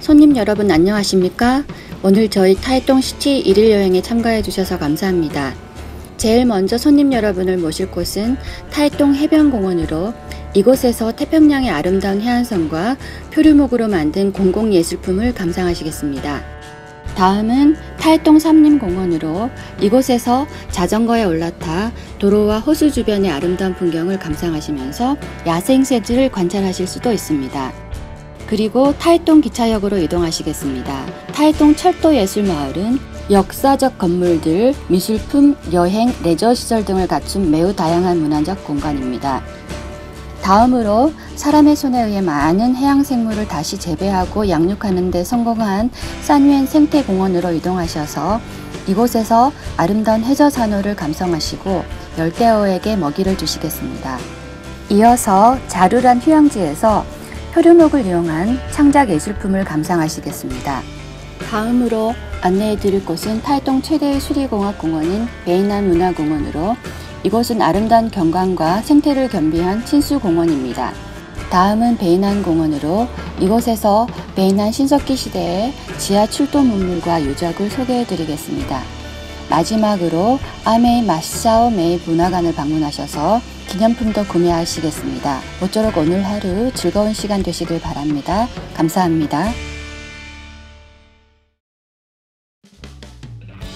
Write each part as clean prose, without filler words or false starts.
손님 여러분 안녕하십니까? 오늘 저희 타이동 시티 1일 여행에 참가해 주셔서 감사합니다. 제일 먼저 손님 여러분을 모실 곳은 타이동 해변공원으로 이곳에서 태평양의 아름다운 해안선과 표류목으로 만든 공공예술품을 감상하시겠습니다. 다음은 타이동 삼림공원으로 이곳에서 자전거에 올라타 도로와 호수 주변의 아름다운 풍경을 감상하시면서 야생새들을 관찰하실 수도 있습니다. 그리고 타이동 기차역으로 이동하시겠습니다. 타이동 철도예술마을은 역사적 건물들, 미술품, 여행, 레저시설 등을 갖춘 매우 다양한 문화적 공간입니다. 다음으로 사람의 손에 의해 많은 해양생물을 다시 재배하고 양육하는 데 성공한 산위엔 생태공원으로 이동하셔서 이곳에서 아름다운 해저산호를 감상하시고 열대어에게 먹이를 주시겠습니다. 이어서 자루란 휴양지에서 표류목을 이용한 창작 예술품을 감상하시겠습니다. 다음으로 안내해 드릴 곳은 타이동 최대의 수리공학공원인 베이난 문화공원으로 이곳은 아름다운 경관과 생태를 겸비한 친수공원입니다. 다음은 베이난 공원으로 이곳에서 베이난 신석기 시대의 지하 출도 문물과 유적을 소개해 드리겠습니다. 마지막으로 아메이 마샤오 메이 문화관을 방문하셔서 기념품도 구매하시겠습니다. 모쪼록 오늘 하루 즐거운 시간 되시길 바랍니다. 감사합니다.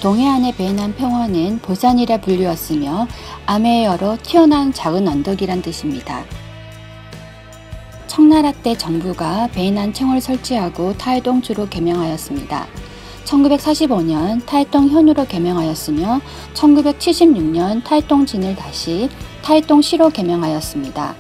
동해안의 베이난 평원은 보산이라 불리웠으며 아메이어로 튀어나온 작은 언덕이란 뜻입니다. 청나라 때 정부가 베이난 청을 설치하고 타이동주로 개명하였습니다. 1945년 타이동현으로 개명하였으며 1976년 타이동진을 다시 타이동시로 개명하였습니다.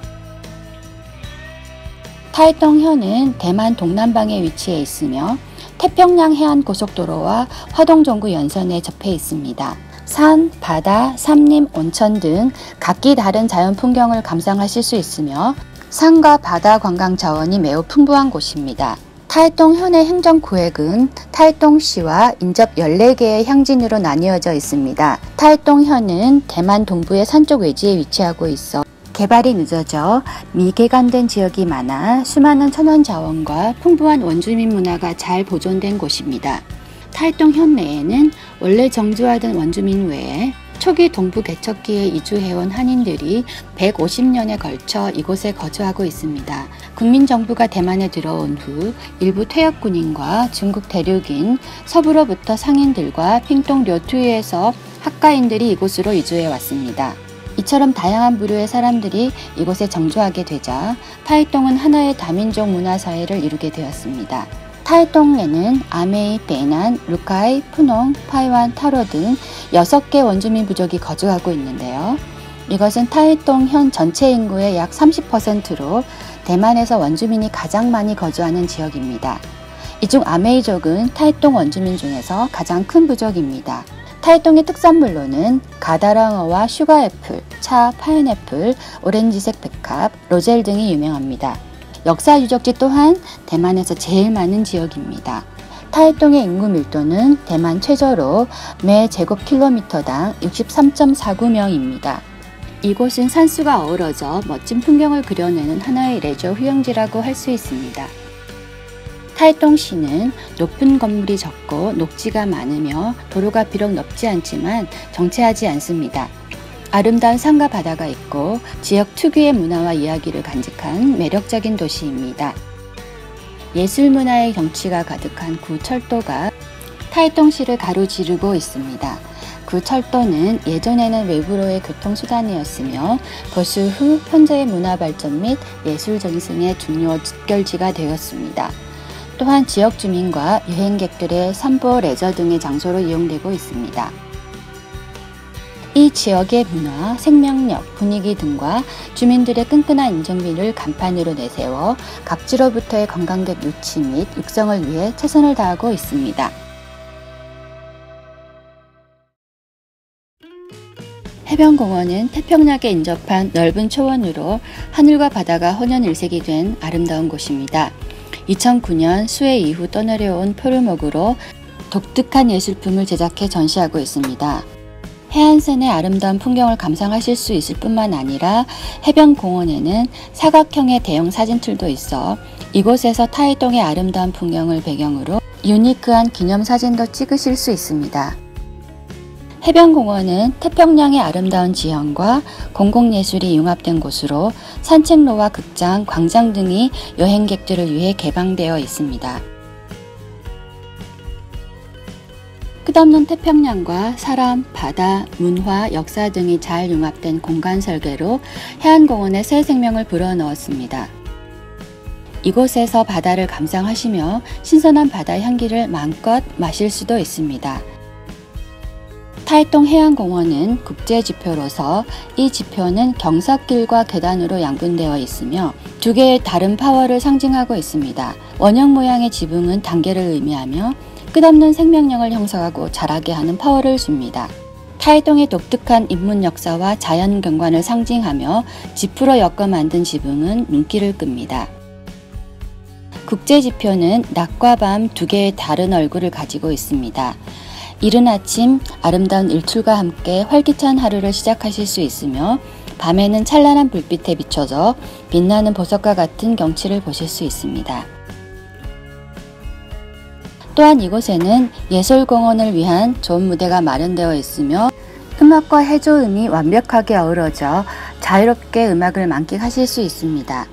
타이동현은 대만 동남방에 위치해 있으며 태평양 해안 고속도로와 화동정구 연선에 접해 있습니다. 산, 바다, 삼림, 온천 등 각기 다른 자연 풍경을 감상하실 수 있으며 산과 바다 관광 자원이 매우 풍부한 곳입니다. 타이동현의 행정구획은 타이동시와 인접 14개의 향진으로 나뉘어져 있습니다. 타이동현은 대만 동부의 산쪽 외지에 위치하고 있어 개발이 늦어져 미개간된 지역이 많아 수많은 천연 자원과 풍부한 원주민 문화가 잘 보존된 곳입니다. 타이동현 내에는 원래 정주하던 원주민 외에 초기 동부 개척기에 이주해온 한인들이 150년에 걸쳐 이곳에 거주하고 있습니다. 국민정부가 대만에 들어온 후 일부 퇴역 군인과 중국 대륙인 서부로부터 상인들과 핑동 료투이에서 학가인들이 이곳으로 이주해 왔습니다. 이처럼 다양한 부류의 사람들이 이곳에 정주하게 되자 타이동은 하나의 다민족 문화사회를 이루게 되었습니다. 타이동에는 아메이, 베이난, 루카이, 푸농, 파이완, 타로 등 6개 원주민 부족이 거주하고 있는데요. 이것은 타이동현 전체 인구의 약 30%로 대만에서 원주민이 가장 많이 거주하는 지역입니다. 이 중 아메이족은 타이동 원주민 중에서 가장 큰 부족입니다. 타이동의 특산물로는 가다랑어와 슈가애플, 차, 파인애플, 오렌지색 백합, 로젤 등이 유명합니다. 역사 유적지 또한 대만에서 제일 많은 지역입니다. 타이동의 인구 밀도는 대만 최저로 매 제곱킬로미터당 63.49명입니다. 이곳은 산수가 어우러져 멋진 풍경을 그려내는 하나의 레저 휴양지라고 할 수 있습니다. 타이동시는 높은 건물이 적고 녹지가 많으며 도로가 비록 넓지 않지만 정체하지 않습니다. 아름다운 산과 바다가 있고 지역 특유의 문화와 이야기를 간직한 매력적인 도시입니다. 예술문화의 경치가 가득한 구철도가 타이동시를 가로지르고 있습니다. 구철도는 예전에는 외부로의 교통수단이었으며 보수 후 현재의 문화발전 및 예술 전승의 중요 집결지가 되었습니다. 또한 지역 주민과 여행객들의 산보, 레저 등의 장소로 이용되고 있습니다. 이 지역의 문화, 생명력, 분위기 등과 주민들의 끈끈한 인정비를 간판으로 내세워 각지로부터의 관광객 유치 및 육성을 위해 최선을 다하고 있습니다. 해변공원은 태평양에 인접한 넓은 초원으로 하늘과 바다가 혼연일색이 된 아름다운 곳입니다. 2009년 수해 이후 떠내려온 표류목으로 독특한 예술품을 제작해 전시하고 있습니다. 해안선의 아름다운 풍경을 감상하실 수 있을 뿐만 아니라 해변공원에는 사각형의 대형 사진틀도 있어 이곳에서 타이동의 아름다운 풍경을 배경으로 유니크한 기념사진도 찍으실 수 있습니다. 해변공원은 태평양의 아름다운 지형과 공공예술이 융합된 곳으로 산책로와 극장, 광장 등이 여행객들을 위해 개방되어 있습니다. 끝없는 태평양과 사람, 바다, 문화, 역사 등이 잘 융합된 공간 설계로 해안공원에 새 생명을 불어넣었습니다. 이곳에서 바다를 감상하시며 신선한 바다 향기를 마음껏 마실 수도 있습니다. 타이동 해안공원은 국제지표로서 이 지표는 경사길과 계단으로 양분되어 있으며 두 개의 다른 파워를 상징하고 있습니다. 원형 모양의 지붕은 단계를 의미하며 끝없는 생명력을 형성하고 자라게 하는 파워를 줍니다. 타이동의 독특한 인문 역사와 자연 경관을 상징하며 지프로 엮어 만든 지붕은 눈길을 끕니다. 국제지표는 낮과 밤 두 개의 다른 얼굴을 가지고 있습니다. 이른 아침 아름다운 일출과 함께 활기찬 하루를 시작하실 수 있으며 밤에는 찬란한 불빛에 비춰져 빛나는 보석과 같은 경치를 보실 수 있습니다. 또한 이곳에는 예술공원을 위한 좋은 무대가 마련되어 있으며 음악과 해조음이 완벽하게 어우러져 자유롭게 음악을 만끽하실 수 있습니다.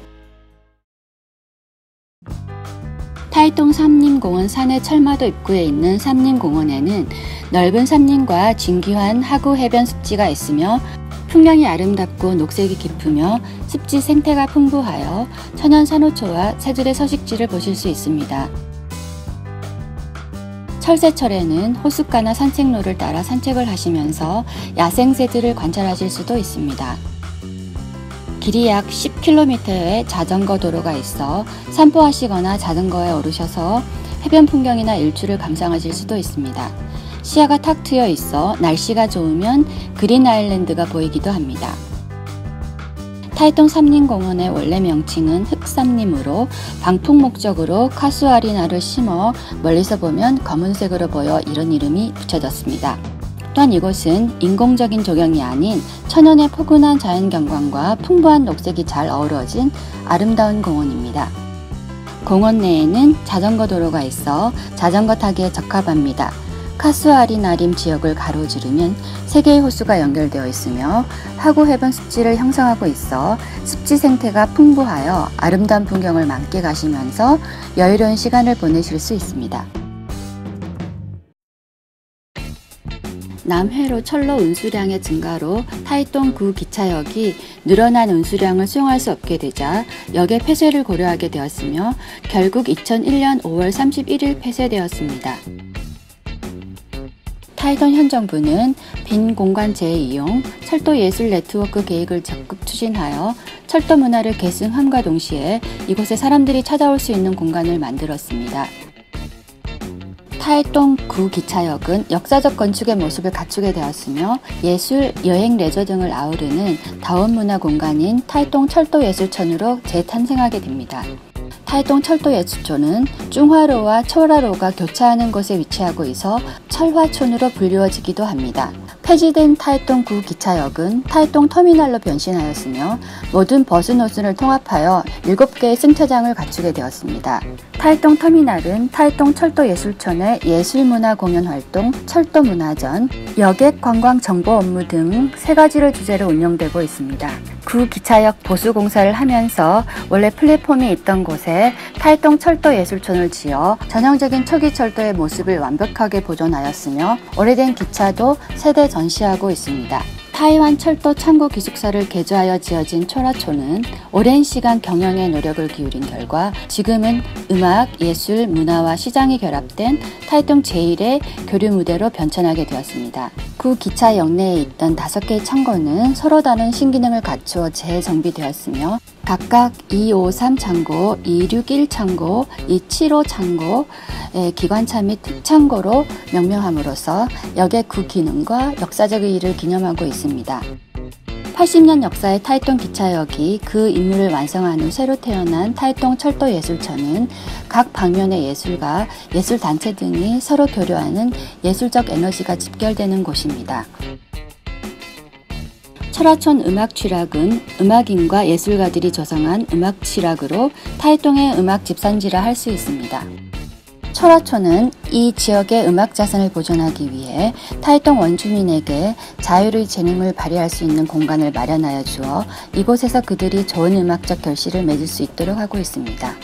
타이동 삼림공원 산의 철마도 입구에 있는 삼림공원에는 넓은 삼림과 진귀한 하구 해변 습지가 있으며 풍경이 아름답고 녹색이 깊으며 습지 생태가 풍부하여 천연 산호초와 새들의 서식지를 보실 수 있습니다. 철새철에는 호숫가나 산책로를 따라 산책을 하시면서 야생새들을 관찰하실 수도 있습니다. 길이 약 10km의 자전거 도로가 있어 산보하시거나 자전거에 오르셔서 해변 풍경이나 일출을 감상하실 수도 있습니다. 시야가 탁 트여 있어 날씨가 좋으면 그린 아일랜드가 보이기도 합니다. 타이동 삼림공원의 원래 명칭은 흑삼림으로 방풍 목적으로 카수아리나를 심어 멀리서 보면 검은색으로 보여 이런 이름이 붙여졌습니다. 또한 이곳은 인공적인 조경이 아닌 천연의 포근한 자연경관과 풍부한 녹색이 잘 어우러진 아름다운 공원입니다. 공원 내에는 자전거 도로가 있어 자전거 타기에 적합합니다. 카수아리나림 지역을 가로지르면 3개의 호수가 연결되어 있으며 하구 해변 습지를 형성하고 있어 습지 생태가 풍부하여 아름다운 풍경을 만끽하시면서 여유로운 시간을 보내실 수 있습니다. 남회로 철로 운수량의 증가로 타이동 구 기차역이 늘어난 운수량을 수용할 수 없게 되자 역의 폐쇄를 고려하게 되었으며 결국 2001년 5월 31일 폐쇄되었습니다. 타이동 현 정부는 빈 공간 재이용, 철도 예술 네트워크 계획을 적극 추진하여 철도 문화를 계승함과 동시에 이곳에 사람들이 찾아올 수 있는 공간을 만들었습니다. 타이동 구 기차역은 역사적 건축의 모습을 갖추게 되었으며 예술, 여행, 레저 등을 아우르는 다원 문화 공간인 타이동 철도예술촌으로 재탄생하게 됩니다. 타이동 철도예술촌은 중화로와 철화로가 교차하는 곳에 위치하고 있어 철화촌으로 불리워지기도 합니다. 폐지된 타이동 구 기차역은 타이동 터미널로 변신하였으며 모든 버스 노선을 통합하여 7개의 승차장을 갖추게 되었습니다. 타이동 터미널은 타이동 철도예술촌의 예술문화공연활동, 철도문화전, 여객 관광 정보 업무 등 3가지를 주제로 운영되고 있습니다. 구 기차역 보수 공사를 하면서 원래 플랫폼이 있던 곳에 타이동 철도예술촌을 지어 전형적인 초기 철도의 모습을 완벽하게 보존하였으며 오래된 기차도 세대 전시하고 있습니다. 타이완 철도 창고 기숙사를 개조하여 지어진 철화촌은 오랜 시간 경영에 노력을 기울인 결과 지금은 음악, 예술, 문화와 시장이 결합된 타이동 제1의 교류 무대로 변천하게 되었습니다. 구 기차역 내에 있던 5개의 창고는 서로 다른 신기능을 갖추어 재정비되었으며 각각 253 창고, 261 창고, 275 창고, 기관차 및 특창고로 명명함으로써 역의 구 기능과 역사적 의의를 기념하고 있습니다. 80년 역사의 타이동 기차역이 그 임무를 완성한 후 새로 태어난 타이동 철도예술촌은 각 방면의 예술가, 예술단체 등이 서로 교류하는 예술적 에너지가 집결되는 곳입니다. 철화촌 음악취락은 음악인과 예술가들이 조성한 음악취락으로 타이동의 음악 집산지라 할 수 있습니다. 철화촌은 이 지역의 음악 자산을 보존하기 위해 타이동 원주민에게 자유의 재능을 발휘할 수 있는 공간을 마련하여 주어 이곳에서 그들이 좋은 음악적 결실을 맺을 수 있도록 하고 있습니다.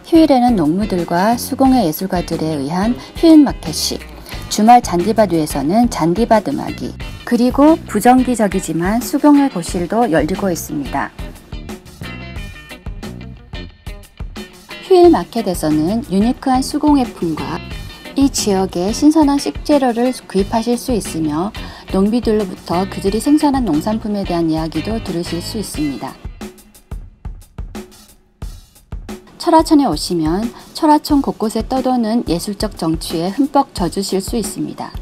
휴일에는 농무들과 수공예 예술가들에 의한 휴일마켓이, 주말 잔디밭 위에서는 잔디밭 음악이, 그리고 부정기적이지만 수공예 고실도 열리고 있습니다. 휴일 마켓에서는 유니크한 수공예품과 이 지역의 신선한 식재료를 구입하실 수 있으며 농비들로부터 그들이 생산한 농산품에 대한 이야기도 들으실 수 있습니다. 철화촌에 오시면 철화촌 곳곳에 떠도는 예술적 정취에 흠뻑 젖으실 수 있습니다.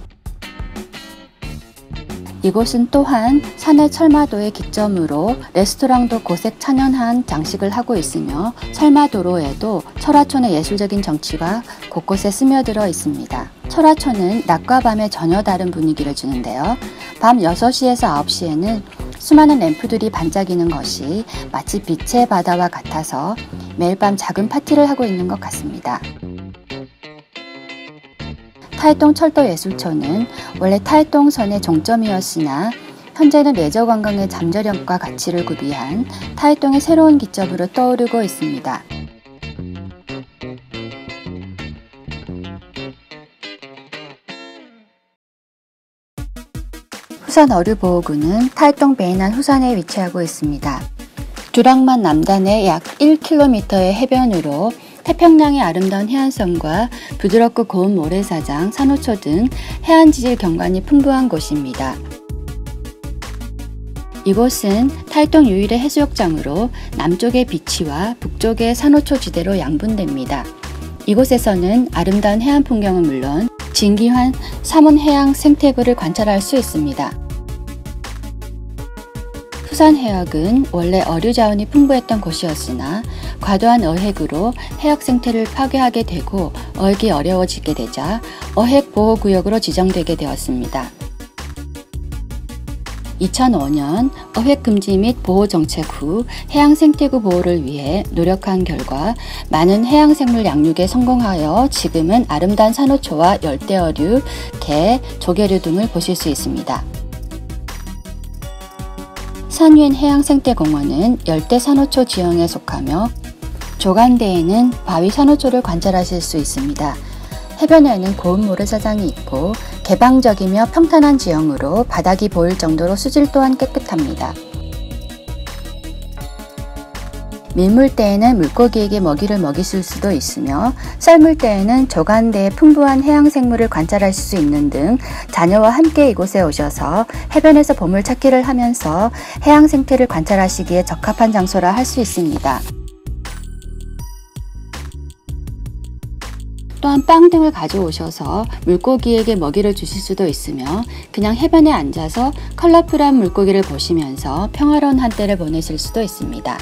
이곳은 또한 산의 철마도의 기점으로 레스토랑도 고색 천연한 장식을 하고 있으며 철마도로에도 철화촌의 예술적인 정취가 곳곳에 스며들어 있습니다. 철화촌은 낮과 밤에 전혀 다른 분위기를 주는데요. 밤 6시에서 9시에는 수많은 램프들이 반짝이는 것이 마치 빛의 바다와 같아서 매일 밤 작은 파티를 하고 있는 것 같습니다. 타이동 철도예술촌은 원래 타이동선의 종점이었으나 현재는 레저관광의 잠재력과 가치를 구비한 타이동의 새로운 기점으로 떠오르고 있습니다. 후산 어류보호구는 타이동 베이난 후산에 위치하고 있습니다. 두랑만 남단의 약 1km의 해변으로 태평양의 아름다운 해안선과 부드럽고 고운 모래사장, 산호초 등 해안지질 경관이 풍부한 곳입니다. 이곳은 타이동 유일의 해수욕장으로 남쪽의 비치와 북쪽의 산호초 지대로 양분됩니다. 이곳에서는 아름다운 해안 풍경은 물론 진기환 삼원해양 생태구를 관찰할 수 있습니다. 후산해역은 원래 어류 자원이 풍부했던 곳이었으나 과도한 어획으로 해역 생태를 파괴하게 되고 어획이 어려워지게 되자 어획보호구역으로 지정되게 되었습니다. 2005년 어획금지 및 보호정책 후 해양생태구 보호를 위해 노력한 결과 많은 해양생물 양육에 성공하여 지금은 아름다운 산호초와 열대어류, 게, 조개류 등을 보실 수 있습니다. 산위엔 해양생태공원은 열대산호초 지형에 속하며 조간대에는 바위 산호초를 관찰하실 수 있습니다. 해변에는 고운 모래사장이 있고 개방적이며 평탄한 지형으로 바닥이 보일 정도로 수질 또한 깨끗합니다. 밀물 때에는 물고기에게 먹이를 먹이실 수도 있으며 썰물 때에는 조간대의 풍부한 해양생물을 관찰하실 수 있는 등 자녀와 함께 이곳에 오셔서 해변에서 보물찾기를 하면서 해양생태를 관찰하시기에 적합한 장소라 할 수 있습니다. 또한 빵 등을 가져오셔서 물고기에게 먹이를 주실 수도 있으며 그냥 해변에 앉아서 컬러풀한 물고기를 보시면서 평화로운 한때를 보내실 수도 있습니다.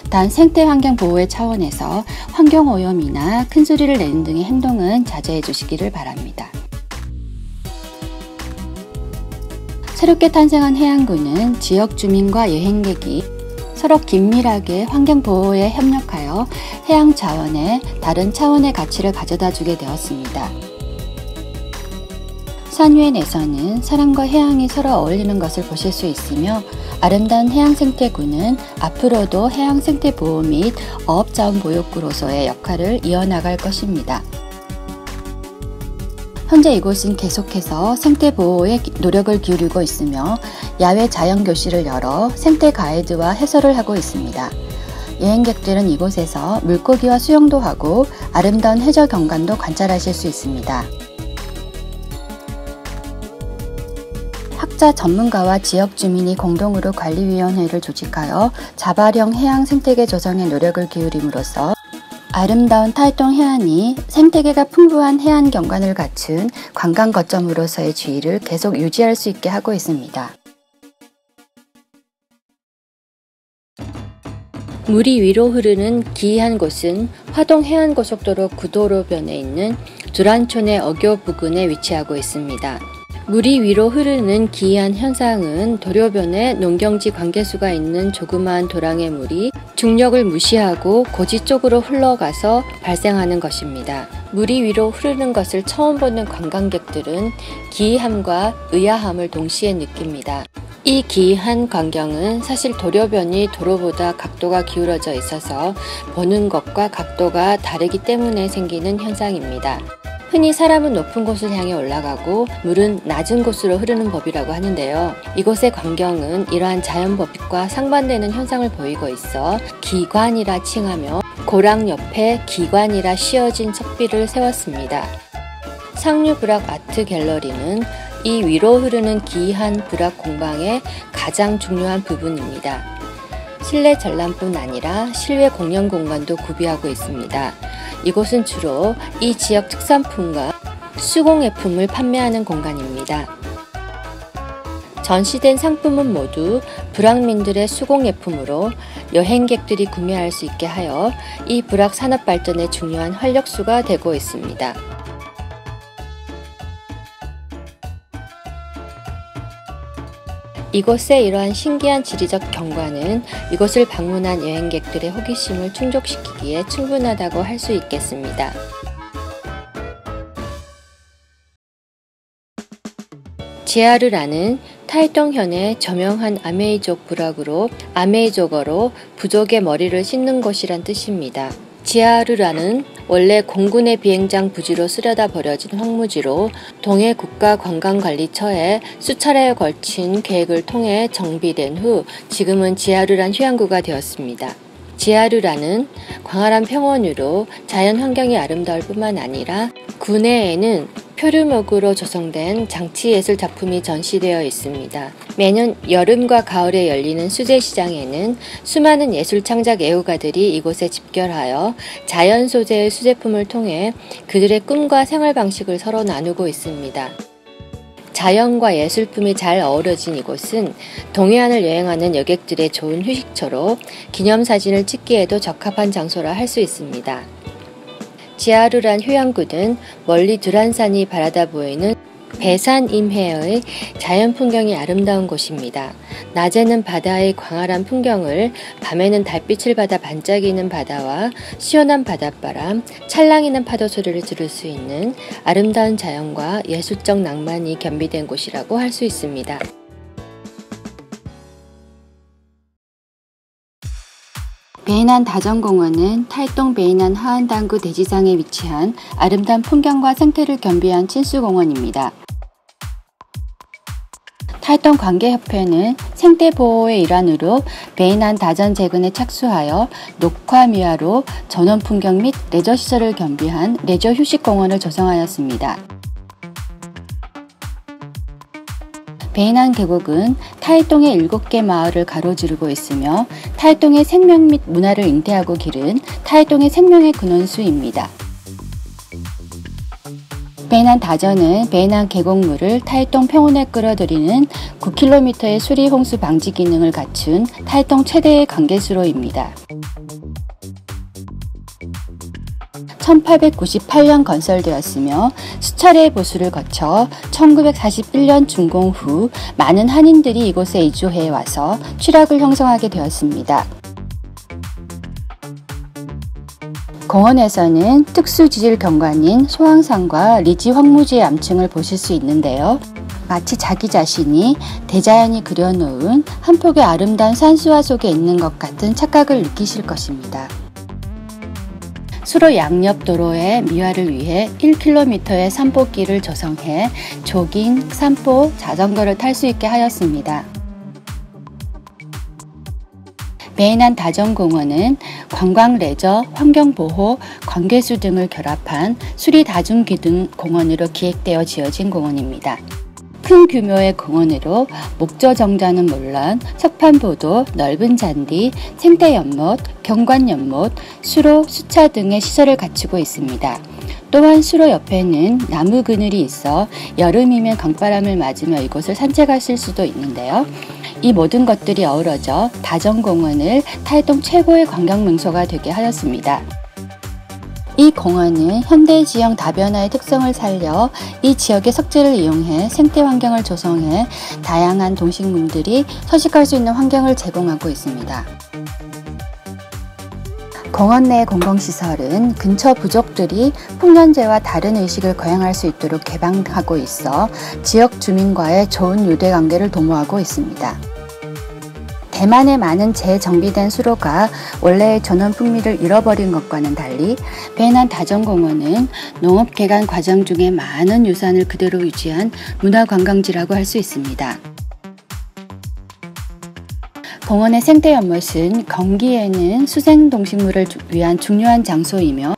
단 생태환경 보호의 차원에서 환경오염이나 큰 소리를 내는 등의 행동은 자제해 주시기를 바랍니다. 새롭게 탄생한 해안구는 지역 주민과 여행객이 서로 긴밀하게 환경보호에 협력하여 해양 자원의 다른 차원의 가치를 가져다 주게 되었습니다. 산위엔에서는 사람과 해양이 서로 어울리는 것을 보실 수 있으며 아름다운 해양생태구는 앞으로도 해양생태보호 및 어업자원보육구로서의 역할을 이어나갈 것입니다. 현재 이곳은 계속해서 생태보호에 노력을 기울이고 있으며 야외 자연교실을 열어 생태 가이드와 해설을 하고 있습니다. 여행객들은 이곳에서 물고기와 수영도 하고 아름다운 해저 경관도 관찰하실 수 있습니다. 학자 전문가와 지역 주민이 공동으로 관리위원회를 조직하여 자발형 해양 생태계 조성에 노력을 기울임으로써 아름다운 타이동 해안이 생태계가 풍부한 해안 경관을 갖춘 관광 거점으로서의 지위를 계속 유지할 수 있게 하고 있습니다. 물이 위로 흐르는 기이한 곳은 화동 해안고속도로 구도로변에 있는 두란촌의 어교 부근에 위치하고 있습니다. 물이 위로 흐르는 기이한 현상은 도료변에 농경지 관계수가 있는 조그마한 도랑의 물이 중력을 무시하고 고지 쪽으로 흘러가서 발생하는 것입니다. 물이 위로 흐르는 것을 처음 보는 관광객들은 기이함과 의아함을 동시에 느낍니다. 이 기이한 광경은 사실 도료변이 도로보다 각도가 기울어져 있어서 보는 것과 각도가 다르기 때문에 생기는 현상입니다. 흔히 사람은 높은 곳을 향해 올라가고 물은 낮은 곳으로 흐르는 법이라고 하는데요. 이곳의 광경은 이러한 자연법칙과 상반되는 현상을 보이고 있어 기관이라 칭하며 고랑 옆에 기관이라 씌어진 석비를 세웠습니다. 상류불락 아트 갤러리는 이 위로 흐르는 기이한 불락 공방의 가장 중요한 부분입니다. 실내 전람뿐 아니라 실외 공연 공간도 구비하고 있습니다. 이곳은 주로 이 지역 특산품과 수공예품을 판매하는 공간입니다. 전시된 상품은 모두 불악민들의 수공예품으로 여행객들이 구매할 수 있게 하여 이 불악 산업 발전에 중요한 활력소가 되고 있습니다. 이곳의 이러한 신기한 지리적 경관은 이곳을 방문한 여행객들의 호기심을 충족시키기에 충분하다고 할 수 있겠습니다. 지아르라는 타이동현의 저명한 아메이족 부락으로 아메이족어로 부족의 머리를 씻는 곳이란 뜻입니다. 지아르라는 원래 공군의 비행장 부지로 쓰려다 버려진 황무지로 동해 국가관광관리처에 수차례에 걸친 계획을 통해 정비된 후 지금은 지아르란 휴양구가 되었습니다. 지아르라는 광활한 평원으로 자연 환경이 아름다울 뿐만 아니라 구내에는 표류목으로 조성된 장치예술 작품이 전시되어 있습니다. 매년 여름과 가을에 열리는 수제시장에는 수많은 예술 창작 애호가들이 이곳에 집결하여 자연 소재의 수제품을 통해 그들의 꿈과 생활 방식을 서로 나누고 있습니다. 자연과 예술품이 잘 어우러진 이곳은 동해안을 여행하는 여객들의 좋은 휴식처로 기념사진을 찍기에도 적합한 장소라 할 수 있습니다. 지아르란 휴양구는 멀리 두란산이 바라다 보이는 배산 임해의 자연 풍경이 아름다운 곳입니다. 낮에는 바다의 광활한 풍경을, 밤에는 달빛을 받아 반짝이는 바다와 시원한 바닷바람, 찰랑이는 파도 소리를 들을 수 있는 아름다운 자연과 예술적 낭만이 겸비된 곳이라고 할 수 있습니다. 베이난 다정공원은 타이동 베이난 하안당구 대지상에 위치한 아름다운 풍경과 생태를 겸비한 친수공원입니다. 타이동 관계협회는 생태보호의 일환으로 베이난 다전 재건에 착수하여 녹화 미화로 전원 풍경 및 레저시설을 겸비한 레저 휴식공원을 조성하였습니다. 베이난 계곡은 타이동의 7개 마을을 가로지르고 있으며 타이동의 생명 및 문화를 잉태하고 기른 타이동의 생명의 근원수입니다. 베이난 다전은 베이난 계곡물을 타이동 평원에 끌어들이는 9km의 수리 홍수 방지 기능을 갖춘 타이동 최대의 관계수로입니다. 1898년 건설되었으며 수차례의 보수를 거쳐 1941년 준공 후 많은 한인들이 이곳에 이주해 와서 취락을 형성하게 되었습니다. 공원에서는 특수지질 경관인 소황산과 리지 황무지의 암층을 보실 수 있는데요. 마치 자기 자신이 대자연이 그려놓은 한 폭의 아름다운 산수화 속에 있는 것 같은 착각을 느끼실 것입니다. 수로 양옆 도로의 미화를 위해 1km의 산보길을 조성해 조깅, 산보, 자전거를 탈 수 있게 하였습니다. 베이난 다전공원은 관광 레저, 환경보호, 관계수 등을 결합한 수리 다중기능 공원으로 기획되어 지어진 공원입니다. 큰 규모의 공원으로 목조 정자는 물론 석판보도, 넓은 잔디, 생태 연못, 경관 연못, 수로, 수차 등의 시설을 갖추고 있습니다. 또한 수로 옆에는 나무 그늘이 있어 여름이면 강바람을 맞으며 이곳을 산책하실 수도 있는데요. 이 모든 것들이 어우러져 다전공원을 타이동 최고의 관광명소가 되게 하였습니다. 이 공원은 현대지형 다변화의 특성을 살려 이 지역의 석재를 이용해 생태 환경을 조성해 다양한 동식물들이 서식할 수 있는 환경을 제공하고 있습니다. 공원 내 공공시설은 근처 부족들이 풍년제와 다른 의식을 거행할 수 있도록 개방하고 있어 지역 주민과의 좋은 유대관계를 도모하고 있습니다. 대만의 많은 재정비된 수로가 원래의 전원 풍미를 잃어버린 것과는 달리 베이난 다정공원은 농업 개간 과정 중에 많은 유산을 그대로 유지한 문화관광지라고 할 수 있습니다. 공원의 생태 연못은 건기에는 수생동식물을 위한 중요한 장소이며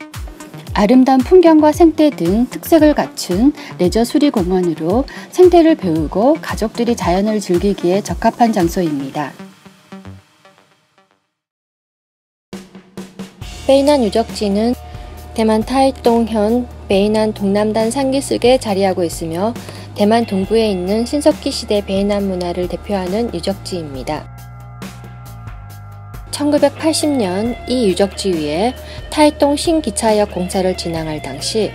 아름다운 풍경과 생태 등 특색을 갖춘 레저 수리공원으로 생태를 배우고 가족들이 자연을 즐기기에 적합한 장소입니다. 베이난 유적지는 대만 타이동현 베이난 동남단 상기슭에 자리하고 있으며 대만 동부에 있는 신석기 시대 베이난 문화를 대표하는 유적지입니다. 1980년 이 유적지 위에 타이동 신기차역 공사를 진행할 당시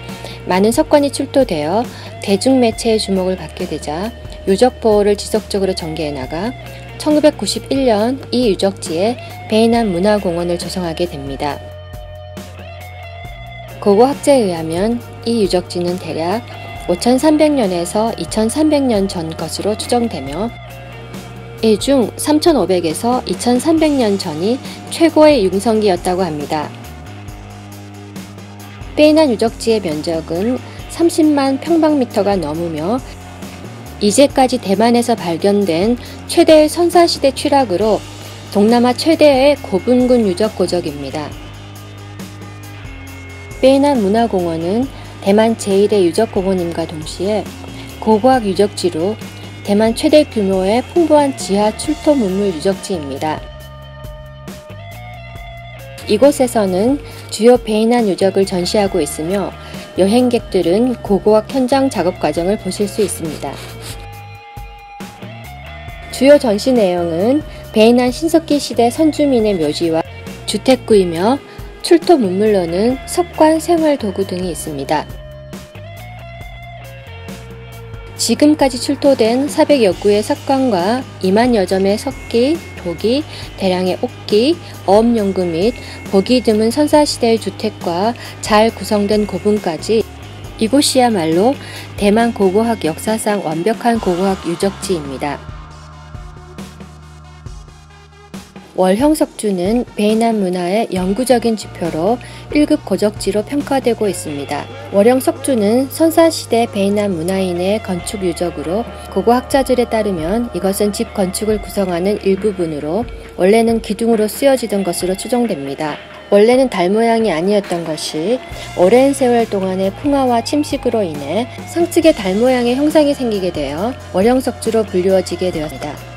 많은 석관이 출토되어 대중매체의 주목을 받게 되자 유적 보호를 지속적으로 전개해 나가 1991년 이 유적지에 베이난 문화공원을 조성하게 됩니다. 고고 학자에 의하면 이 유적지는 대략 5300년에서 2300년 전 것으로 추정되며 이 중 3500에서 2300년 전이 최고의 융성기였다고 합니다. 베이난 유적지의 면적은 30만 평방미터가 넘으며 이제까지 대만에서 발견된 최대의 선사시대 취락으로 동남아 최대의 고분군 유적고적입니다. 베이난 문화공원은 대만 제1의 유적공원임과 동시에 고고학 유적지로 대만 최대 규모의 풍부한 지하 출토 문물 유적지입니다. 이곳에서는 주요 베이난 유적을 전시하고 있으며 여행객들은 고고학 현장 작업 과정을 보실 수 있습니다. 주요 전시 내용은 베이난 신석기 시대 선주민의 묘지와 주택구이며 출토 문물로는 석관, 생활도구 등이 있습니다. 지금까지 출토된 400여 구의 석관과 2만여 점의 석기, 도기, 대량의 옥기, 어업용구 및 보기 드문 선사시대의 주택과 잘 구성된 고분까지 이곳이야말로 대만 고고학 역사상 완벽한 고고학 유적지입니다. 월형 석주는 베이난 문화의 영구적인 지표로 1급 고적지로 평가되고 있습니다. 월형 석주는 선사시대 베이난 문화인의 건축 유적으로 고고학자들에 따르면 이것은 집 건축을 구성하는 일부분으로 원래는 기둥으로 쓰여지던 것으로 추정됩니다. 원래는 달 모양이 아니었던 것이 오랜 세월 동안의 풍화와 침식으로 인해 상측의 달 모양의 형상이 생기게 되어 월형 석주로 불리워지게 되었습니다.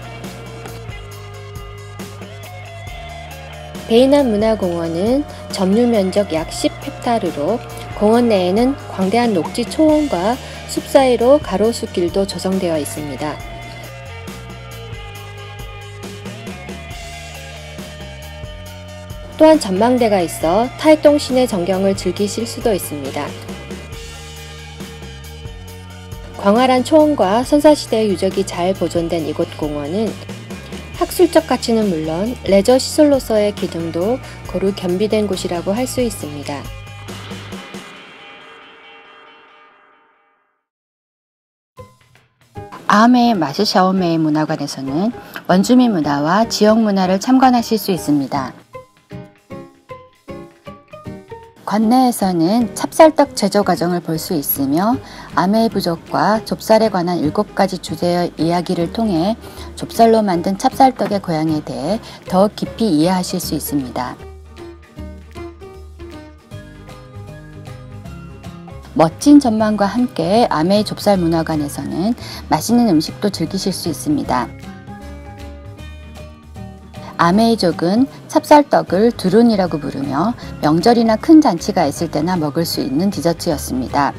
베이난 문화공원은 점유 면적 약 10헥타르로 공원 내에는 광대한 녹지 초원과 숲 사이로 가로수길도 조성되어 있습니다. 또한 전망대가 있어 타이동 시내 전경을 즐기실 수도 있습니다. 광활한 초원과 선사시대의 유적이 잘 보존된 이곳 공원은 학술적 가치는 물론 레저 시설로서의 기능도 고루 겸비된 곳이라고 할 수 있습니다. 아메 마시샤오메이 문화관에서는 원주민 문화와 지역 문화를 참관하실 수 있습니다. 관내에서는 찹쌀떡 제조 과정을 볼 수 있으며 아메이 부족과 좁쌀에 관한 7가지 주제의 이야기를 통해 좁쌀로 만든 찹쌀떡의 고향에 대해 더 깊이 이해하실 수 있습니다. 멋진 전망과 함께 아메이 좁쌀 문화관에서는 맛있는 음식도 즐기실 수 있습니다. 아메이족은 찹쌀떡을 두룬이라고 부르며 명절이나 큰 잔치가 있을 때나 먹을 수 있는 디저트였습니다.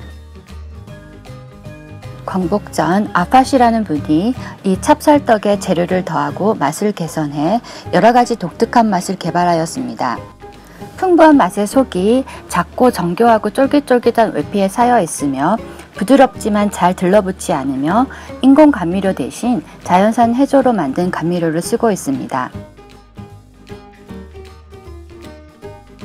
광복 전 아파시라는 분이 이 찹쌀떡에 재료를 더하고 맛을 개선해 여러 가지 독특한 맛을 개발하였습니다. 풍부한 맛의 속이 작고 정교하고 쫄깃쫄깃한 외피에 쌓여 있으며 부드럽지만 잘 들러붙지 않으며 인공 감미료 대신 자연산 해조로 만든 감미료를 쓰고 있습니다.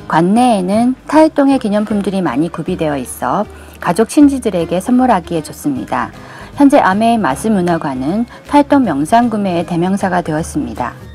관내에는 타일동의 기념품들이 많이 구비되어 있어 가족 친지들에게 선물하기에 좋습니다. 현재 아메이 마스문화관은 타일동 명상 구매의 대명사가 되었습니다.